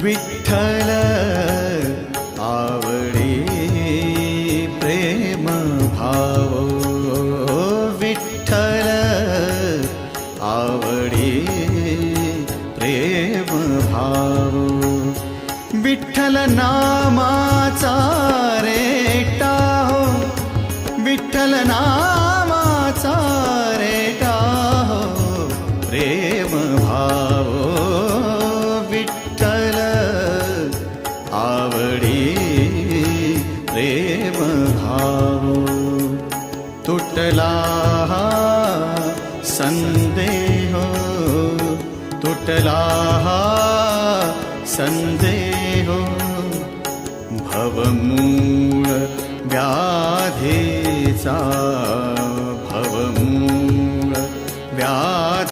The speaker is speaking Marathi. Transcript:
विठ्ठल आवडी प्रेम भाव, विठ्ठल आवडी प्रेम भाव, विठ्ठल नामाचा रेटा हो, विठ्ठल नामाचा रेटा हो प्रेम भाव, विठ्ठल आवडी प्रेम भाव. तुटला संदेह, तुटला संदेह, भवमूळ व्याधीचा